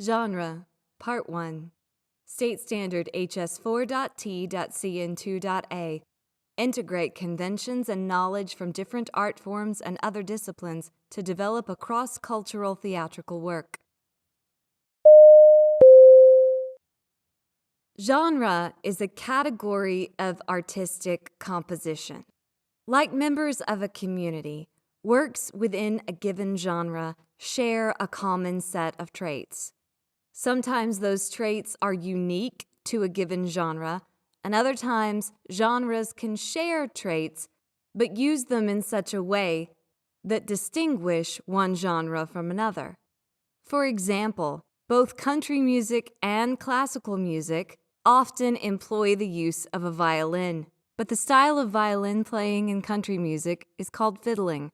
Genre, Part 1. State Standard HS4.T.CN2.A. Integrate conventions and knowledge from different art forms and other disciplines to develop a cross-cultural theatrical work. Genre is a category of artistic composition. Like members of a community, works within a given genre share a common set of traits. Sometimes those traits are unique to a given genre, and other times genres can share traits but use them in such a way that distinguish one genre from another. For example, both country music and classical music often employ the use of a violin, but the style of violin playing in country music is called fiddling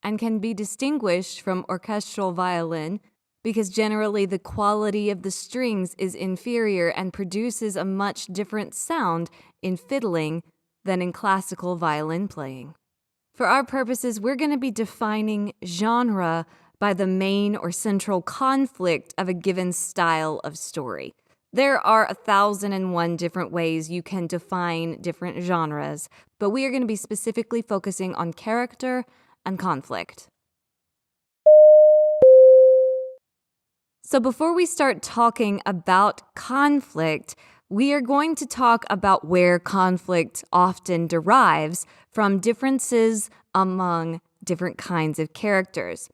and can be distinguished from orchestral violin because generally the quality of the strings is inferior and produces a much different sound in fiddling than in classical violin playing. For our purposes, we're going to be defining genre by the main or central conflict of a given style of story. There are 1,001 different ways you can define different genres, but we are going to be specifically focusing on character and conflict. So before we start talking about conflict, we are going to talk about where conflict often derives from differences among different kinds of characters.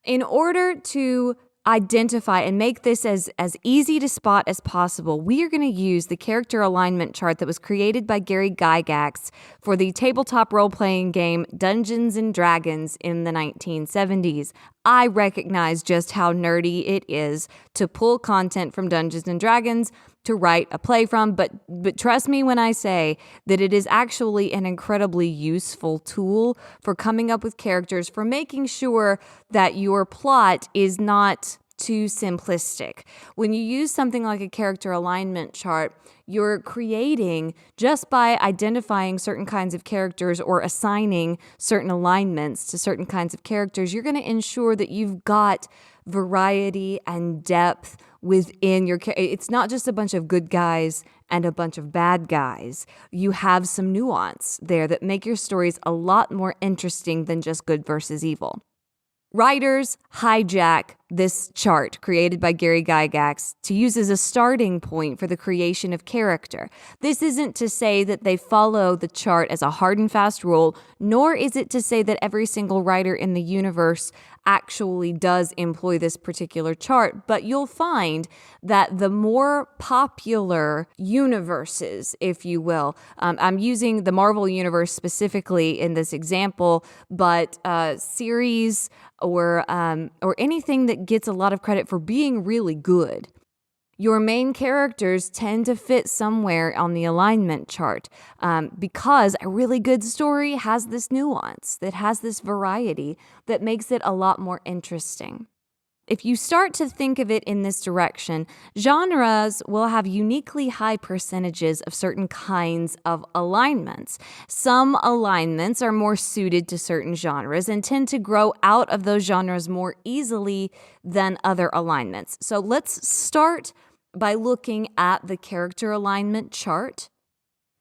In order to identify and make this as easy to spot as possible, we are going to use the character alignment chart that was created by Gary Gygax for the tabletop role-playing game Dungeons & Dragons in the 1970s. I recognize just how nerdy it is to pull content from Dungeons & Dragons to write a play from, but trust me when I say that it is actually an incredibly useful tool for coming up with characters, for making sure that your plot is not too simplistic. When you use something like a character alignment chart, you're creating, just by identifying certain kinds of characters or assigning certain alignments to certain kinds of characters, you're going to ensure that you've got variety and depth within your character. It's not just a bunch of good guys and a bunch of bad guys. You have some nuance there that make your stories a lot more interesting than just good versus evil. Writers hijack this chart created by Gary Gygax to use as a starting point for the creation of character. This isn't to say that they follow the chart as a hard and fast rule, nor is it to say that every single writer in the universe actually does employ this particular chart, but you'll find that the more popular universes, if you will, I'm using the Marvel universe specifically in this example, but series or anything that gets a lot of credit for being really good, your main characters tend to fit somewhere on the alignment chart because a really good story has this nuance, that has this variety that makes it a lot more interesting. If you start to think of it in this direction, genres will have uniquely high percentages of certain kinds of alignments. Some alignments are more suited to certain genres and tend to grow out of those genres more easily than other alignments. So let's start by looking at the character alignment chart,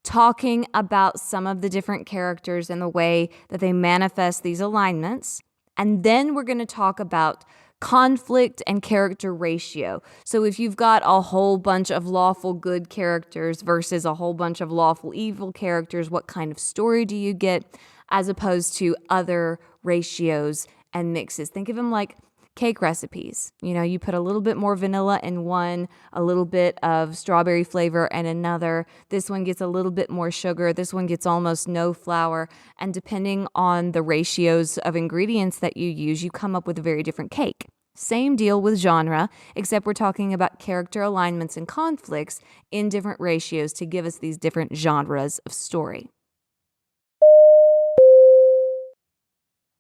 talking about some of the different characters and the way that they manifest these alignments, and then we're going to talk about conflict and character ratio. So if you've got a whole bunch of lawful good characters versus a whole bunch of lawful evil characters, what kind of story do you get, as opposed to other ratios and mixes? Think of them like cake recipes. You know, you put a little bit more vanilla in one, a little bit of strawberry flavor in another. This one gets a little bit more sugar. This one gets almost no flour. And depending on the ratios of ingredients that you use, you come up with a very different cake. Same deal with genre, except we're talking about character alignments and conflicts in different ratios to give us these different genres of story.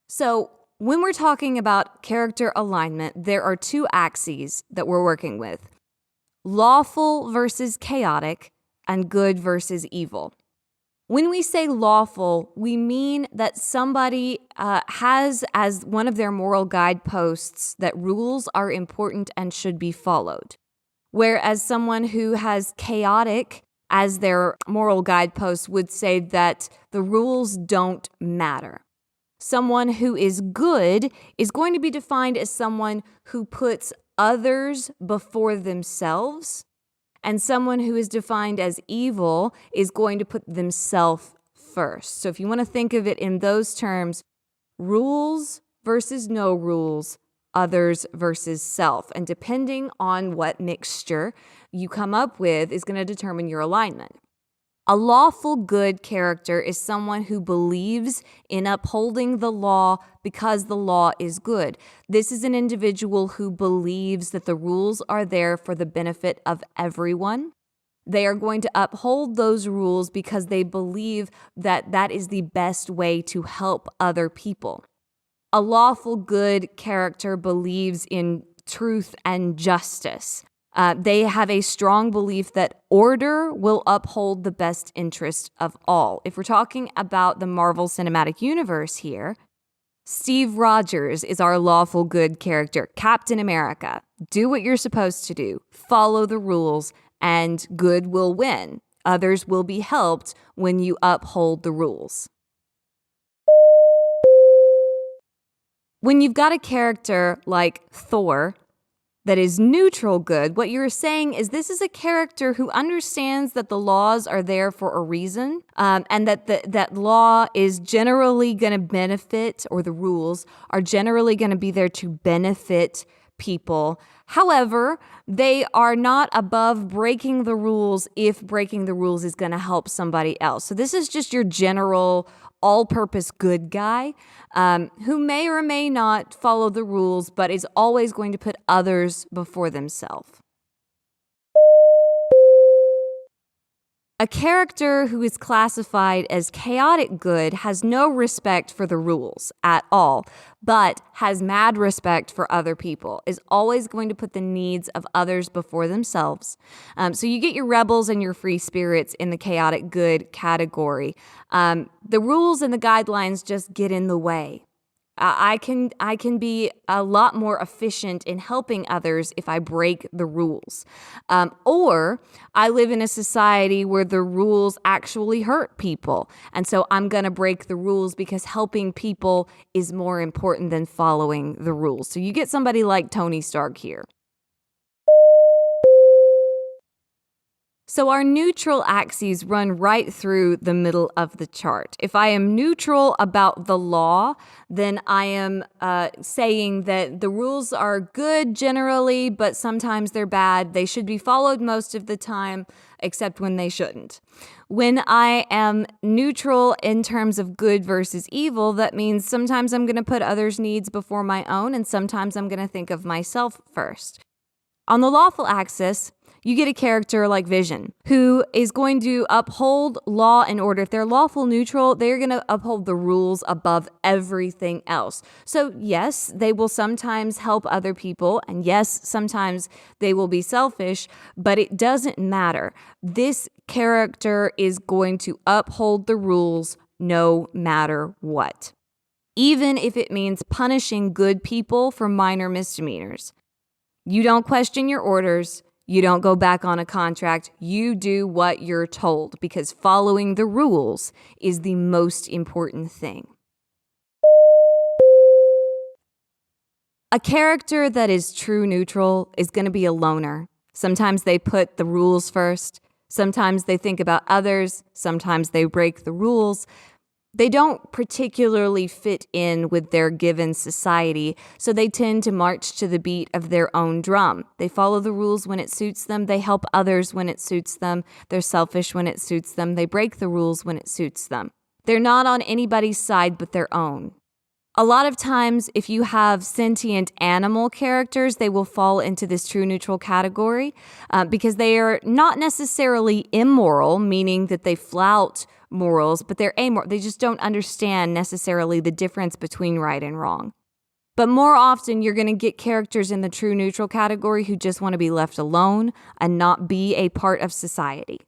So, when we're talking about character alignment, there are two axes that we're working with: lawful versus chaotic and good versus evil. When we say lawful, we mean that somebody has as one of their moral guideposts that rules are important and should be followed. Whereas someone who has chaotic as their moral guidepost would say that the rules don't matter. Someone who is good is going to be defined as someone who puts others before themselves, and someone who is defined as evil is going to put themselves first. So if you want to think of it in those terms, rules versus no rules, others versus self. And depending on what mixture you come up with is going to determine your alignment. A lawful good character is someone who believes in upholding the law because the law is good. This is an individual who believes that the rules are there for the benefit of everyone. They are going to uphold those rules because they believe that that is the best way to help other people. A lawful good character believes in truth and justice. They have a strong belief that order will uphold the best interest of all. If we're talking about the Marvel Cinematic Universe here, Steve Rogers is our lawful good character, Captain America. Do what you're supposed to do, follow the rules, and good will win. Others will be helped when you uphold the rules. When you've got a character like Thor that is neutral good, what you're saying is this is a character who understands that the laws are there for a reason, and that that law is generally going to benefit, or the rules are generally going to be there to benefit people. However, they are not above breaking the rules if breaking the rules is going to help somebody else. So this is just your general all-purpose good guy who may or may not follow the rules, but is always going to put others before themselves. A character who is classified as chaotic good has no respect for the rules at all, but has mad respect for other people, is always going to put the needs of others before themselves. So you get your rebels and your free spirits in the chaotic good category. The rules and the guidelines just get in the way. I can be a lot more efficient in helping others if I break the rules. Or I live in a society where the rules actually hurt people. And so I'm going to break the rules because helping people is more important than following the rules. So you get somebody like Tony Stark here. So our neutral axes run right through the middle of the chart. If I am neutral about the law, then I am saying that the rules are good generally, but sometimes they're bad. They should be followed most of the time, except when they shouldn't. When I am neutral in terms of good versus evil, that means sometimes I'm going to put others' needs before my own, and sometimes I'm going to think of myself first. On the lawful axis, you get a character like Vision, who is going to uphold law and order. If they're lawful neutral, they're going to uphold the rules above everything else. So yes, they will sometimes help other people, and yes, sometimes they will be selfish, but it doesn't matter. This character is going to uphold the rules no matter what, even if it means punishing good people for minor misdemeanors. You don't question your orders. You don't go back on a contract. You do what you're told, because following the rules is the most important thing. A character that is true neutral is going to be a loner. Sometimes they put the rules first. Sometimes they think about others. Sometimes they break the rules. They don't particularly fit in with their given society, so they tend to march to the beat of their own drum. They follow the rules when it suits them. They help others when it suits them. They're selfish when it suits them. They break the rules when it suits them. They're not on anybody's side but their own. A lot of times, if you have sentient animal characters, they will fall into this true neutral category because they are not necessarily immoral, meaning that they flout morals, but they're amoral. They just don't understand necessarily the difference between right and wrong. But more often, you're going to get characters in the true neutral category who just want to be left alone and not be a part of society.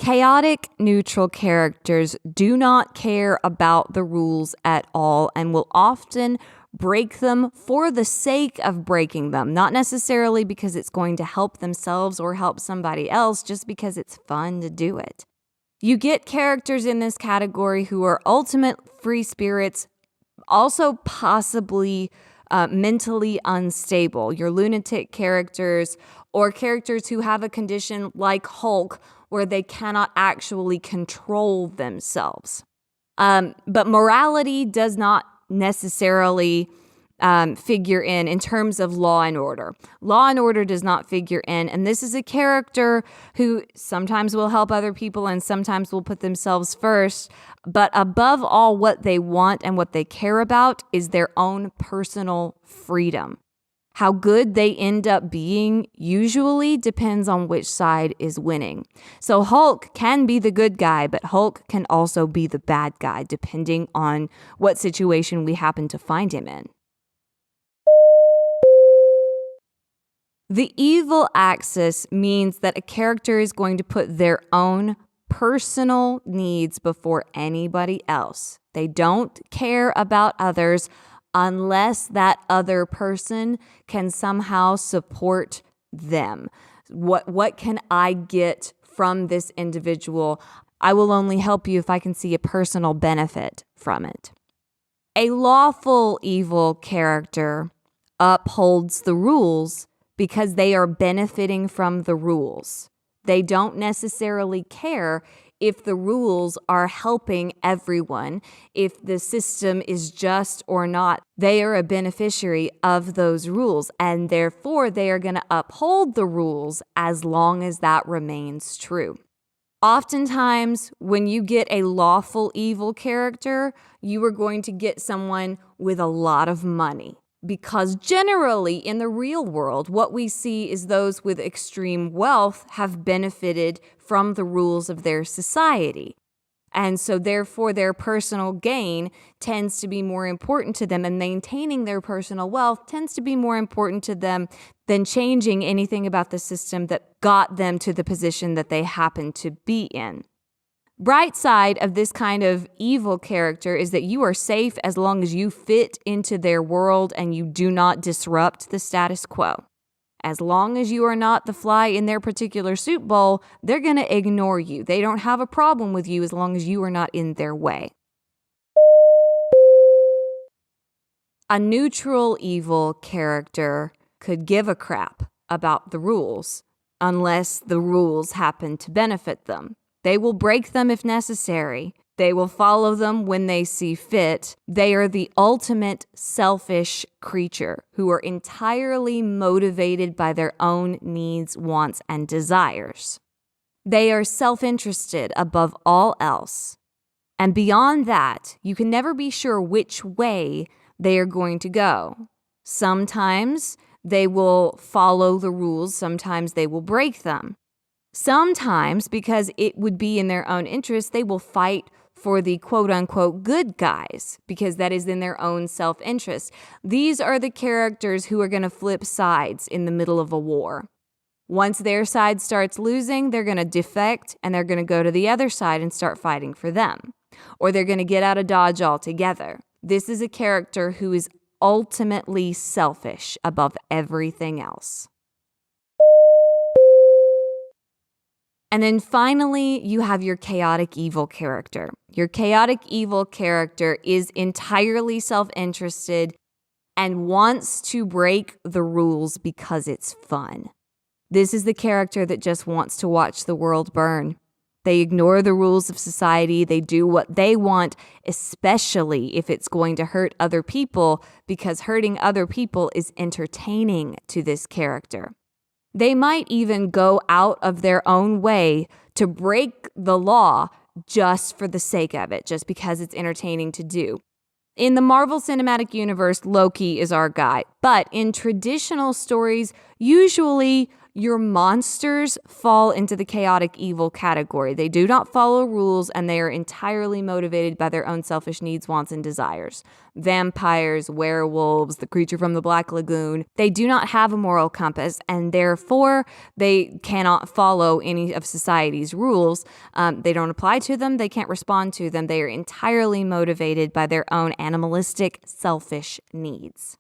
Chaotic neutral characters do not care about the rules at all and will often break them for the sake of breaking them, not necessarily because it's going to help themselves or help somebody else, just because it's fun to do it. You get characters in this category who are ultimate free spirits, also possibly mentally unstable. Your lunatic characters or characters who have a condition like Hulk where they cannot actually control themselves. But morality does not necessarily figure in terms of Law and Order. Law and Order does not figure in, and this is a character who sometimes will help other people and sometimes will put themselves first, but above all, what they want and what they care about is their own personal freedom. How good they end up being usually depends on which side is winning. So Hulk can be the good guy, but Hulk can also be the bad guy, depending on what situation we happen to find him in. The evil axis means that a character is going to put their own personal needs before anybody else. They don't care about others unless that other person can somehow support them. What can I get from this individual? I will only help you if I can see a personal benefit from it. A lawful evil character upholds the rules because they are benefiting from the rules. They don't necessarily care if the rules are helping everyone, if the system is just or not. They are a beneficiary of those rules, and therefore they are going to uphold the rules as long as that remains true. Oftentimes, when you get a lawful evil character, you are going to get someone with a lot of money. Because generally, in the real world, what we see is those with extreme wealth have benefited from the rules of their society. And so therefore, their personal gain tends to be more important to them, and maintaining their personal wealth tends to be more important to them than changing anything about the system that got them to the position that they happen to be in. Bright side of this kind of evil character is that you are safe as long as you fit into their world and you do not disrupt the status quo. As long as you are not the fly in their particular soup bowl, they're going to ignore you. They don't have a problem with you as long as you are not in their way. A neutral evil character could give a crap about the rules unless the rules happen to benefit them. They will break them if necessary. They will follow them when they see fit. They are the ultimate selfish creature who are entirely motivated by their own needs, wants, and desires. They are self-interested above all else. And beyond that, you can never be sure which way they are going to go. Sometimes they will follow the rules. Sometimes they will break them. Sometimes, because it would be in their own interest, they will fight for the quote-unquote good guys because that is in their own self-interest. These are the characters who are going to flip sides in the middle of a war. Once their side starts losing, they're going to defect and they're going to go to the other side and start fighting for them. Or they're going to get out of Dodge altogether. This is a character who is ultimately selfish above everything else. And then finally, you have your chaotic evil character. Your chaotic evil character is entirely self-interested and wants to break the rules because it's fun. This is the character that just wants to watch the world burn. They ignore the rules of society. They do what they want, especially if it's going to hurt other people, because hurting other people is entertaining to this character. They might even go out of their own way to break the law just for the sake of it, just because it's entertaining to do. In the Marvel Cinematic Universe, Loki is our guy. But in traditional stories, usually Your monsters fall into the chaotic evil category. They do not follow rules, and they are entirely motivated by their own selfish needs, wants, and desires. Vampires, werewolves, the creature from the Black Lagoon, they do not have a moral compass, and therefore they cannot follow any of society's rules. They don't apply to them. They can't respond to them. They are entirely motivated by their own animalistic, selfish needs.